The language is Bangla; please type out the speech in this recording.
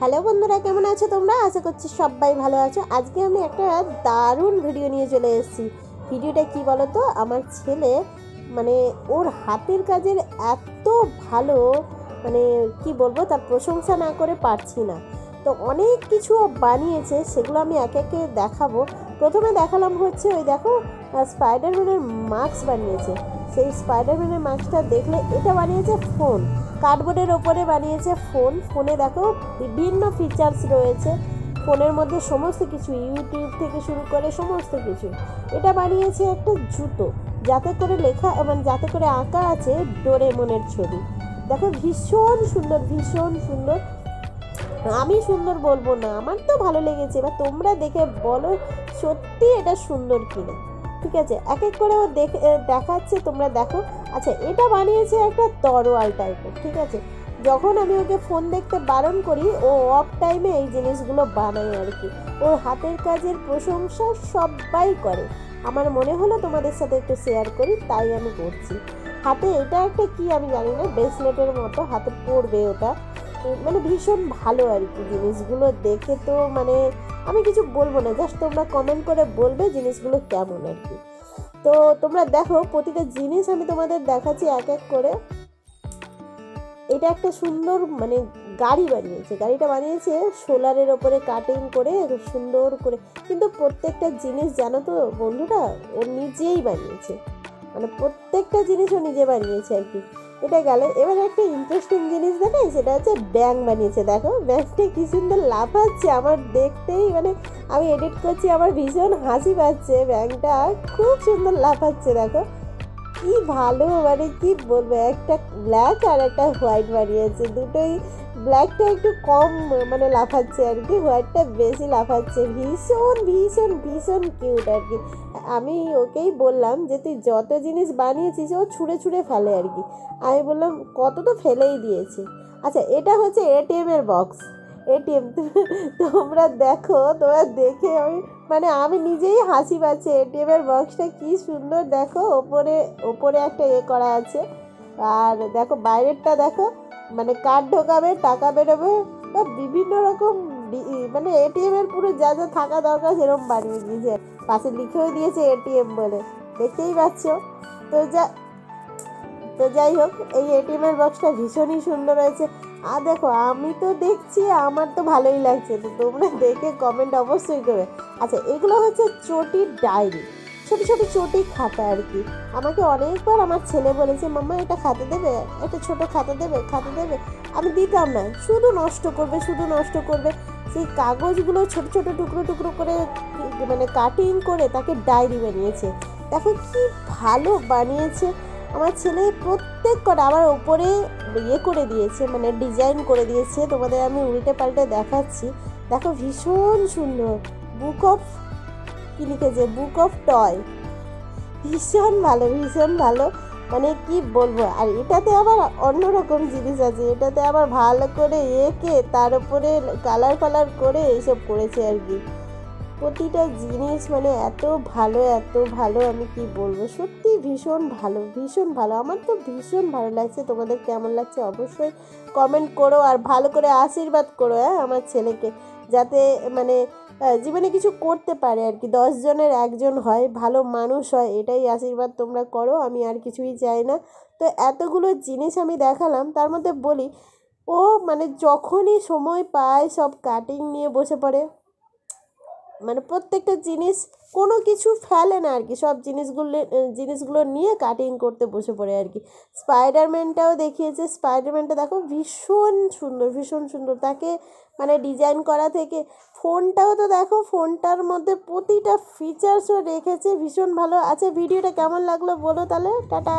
হ্যালো বন্ধুরা, কেমন আছো তোমরা? আশা করছি সবাই ভালো আছো। আজকে আমি একটা দারুণ ভিডিও নিয়ে চলে এসেছি। ভিডিওটা কি বলো তো, আমার ছেলে মানে ওর হাতের কাজের এত ভালো, মানে কি বলবো, তার প্রশংসা না করে পারছি না। তো অনেক কিছু বানিয়েছে, সেগুলো আমি একে একে দেখাবো। প্রথমে দেখালাম হচ্ছে ওই দেখো স্পাইডারম্যানের মাস্ক বানিয়েছে। সেই স্পাইডারম্যানের মাস্কটা দেখলে, এটা বানিয়েছে ফোন, কার্ডবোর্ডের ওপরে বানিয়েছে ফোন। ফোনে দেখো বিভিন্ন ফিচার্স রয়েছে, ফোনের মধ্যে সমস্ত কিছু, ইউটিউব থেকে শুরু করে সমস্ত কিছু। এটা বানিয়েছে একটা জুতো, যাতে করে লেখা মানে যাতে করে আঁকা আছে ডোরেমনের ছবি। দেখো ভীষণ সুন্দর, ভীষণ সুন্দর। আমি সুন্দর বলবো না, আমার তো ভালো লেগেছে। এবার তোমরা দেখে বলো সত্যি এটা সুন্দর কিনা। ঠিক আছে, এক এক করে ও দেখাচ্ছে, তোমরা দেখো। আচ্ছা, এটা বানিয়েছে একটা তরোয়াল টাইপের। ঠিক আছে, যখন আমি ওকে ফোন দেখতে বারণ করি, ও অফ টাইমে এই জিনিসগুলো বানায় আর কি। ওর হাতের কাজের প্রশংসা সবাই করে। আমার মনে হলো তোমাদের সাথে একটু শেয়ার করি, তাই আমি করছি। হাতে এটা একটা কি আমি জানি না, ব্রেসলেটের মতো হাতে পরবে ওটা। মানে ভীষণ ভালো আর কি জিনিসগুলো দেখে। তো মানে আমি কিছু বলবো না, জাস্ট তোমরা কমেন্ট করে বলবে জিনিসগুলো কেমন আর কি। তো তোমরা দেখো, প্রতিটা জিনিস আমি তোমাদের দেখাচ্ছি এক এক করে। এটা একটা সুন্দর মানে গাড়ি বানিয়েছে, গাড়িটা বানিয়েছে সোলারের ওপরে কাটিং করে সুন্দর করে। কিন্তু প্রত্যেকটা জিনিস জানো তো বন্ধুরা, ও নিজেই বানিয়েছে, মানে প্রত্যেকটা জিনিস ও নিজে বানিয়েছে আর কি। এটা গেল। এবার একটা ইন্টারেস্টিং জিনিস দেখাই, সেটা হচ্ছে ব্যাঙ বানিয়েছে। দেখো ব্যাঙটা কি সুন্দর লাফাচ্ছে, আমার দেখতেই মানে আমি এডিট করছি, আমার ভীষণ হাসি পাচ্ছে। ব্যাঙটা খুব সুন্দর লাফাচ্ছে, দেখো কি ভালো, মানে কি বলবো। একটা ব্ল্যাক আর একটা হোয়াইট বানিয়েছে, দুটোই। ব্ল্যাকটা একটু কম মানে লাফাচ্ছে আর কি, হোয়াইটটা বেশি লাফাচ্ছে। ভীষণ ভীষণ ভীষণ কিউট আর কি। আমি ওকেই বললাম যে তুই যত জিনিস বানিয়েছিস ও ছুঁড়ে ছুঁড়ে ফেলে আর কি। আমি বললাম কত তো ফেলেই দিয়েছে। আচ্ছা, এটা হচ্ছে এটিএম এর বক্স। এটিএম তোমরা দেখো, তোমরা দেখে আমি নিজেই হাসি পাচ্ছে। এটিএম এর বক্সটা কি সুন্দর, দেখো ওপরে ওপরে একটা করা আছে। আর দেখো বাইরেরটা দেখো, মানে কার্ড ঢোকাবে, টাকা বেরোবে, বা বিভিন্ন রকম মানে এটিএম এর পুরো যা যা থাকা দরকার সেরকম বানিয়ে দিয়েছে। পাশে লিখেও দিয়েছে এটিএম বলে, দেখতেই পাচ্ছ। তো যাই হোক, এই এটিএম এর বক্সটা ভীষণই সুন্দর হয়েছে। আর দেখো, আমি তো দেখছি, আমার তো ভালোই লাগছে। তো তোমরা দেখে কমেন্ট অবশ্যই করবে। আচ্ছা, এগুলো হচ্ছে চটির ডায়েরি, ছোট ছোট চটি খাতা আর কি। আমাকে অনেকবার আমার ছেলে বলেছে, মাম্মা এটা খাতা দেবে, একটা ছোট খাতা দেবে, খাতা দেবে। আমি দিতাম না, শুধু নষ্ট করবে, শুধু নষ্ট করবে। সেই কাগজগুলো ছোট ছোট টুকরো টুকরো করে মানে কাটিং করে তাকে ডায়েরি বানিয়েছে। দেখো কি ভালো বানিয়েছে আমার ছেলে। প্রত্যেক কটা আবার ওপরে করে দিয়েছে, মানে ডিজাইন করে দিয়েছে। তোমাদের আমি উল্টে পাল্টে দেখাচ্ছি, দেখো ভীষণ সুন্দর। বুক অফ কি লিখেছে, বুক অফ টয়। ভীষণ ভালো, ভীষণ ভালো, মানে কি বলবো। আর এটাতে আবার অন্যরকম জিনিস আছে, এটাতে আবার ভালো করে এঁকে তার উপরে কালার ফালার করে এইসব করেছে আর কি। প্রতিটা জিনিস মানে এত ভালো, এত ভালো, আমি কি বলবো, সত্যি ভীষণ ভালো, ভীষণ ভালো। আমার তো ভীষণ ভালো লাগছে। তোমাদের কেমন লাগছে অবশ্যই কমেন্ট করো, আর ভালো করে আশীর্বাদ করো আমার ছেলেকে, যাতে মানে জীবনে কিছু করতে পারে আর কি, 10 জনের একজন হয়, ভালো মানুষ হয়, এটাই আশীর্বাদ তোমরা করো। আমি আর কিছুই চাই না। তো এতগুলো জিনিস আমি দেখালাম, তার মধ্যে বলি, ও মানে যখনই সময় পায় সব কাটিং নিয়ে বসে পড়ে। মানে প্রত্যেকটা জিনিস, কোনো কিছু ফেলে না আর কি, সব জিনিসগুলো নিয়ে কাটিং করতে বসে পড়ে আর কি। স্পাইডারম্যানটাও দেখিয়েছে, স্পাইডারম্যানটা দেখো ভীষণ সুন্দর, ভীষণ সুন্দর। তাকে মানে ডিজাইন করা থেকে, ফোনটাও তো দেখো, ফোনটার মধ্যে প্রতিটা ফিচার্সও রেখেছে, ভীষণ ভালো। আচ্ছা, ভিডিওটা কেমন লাগলো বলো তাহলে, টাটা।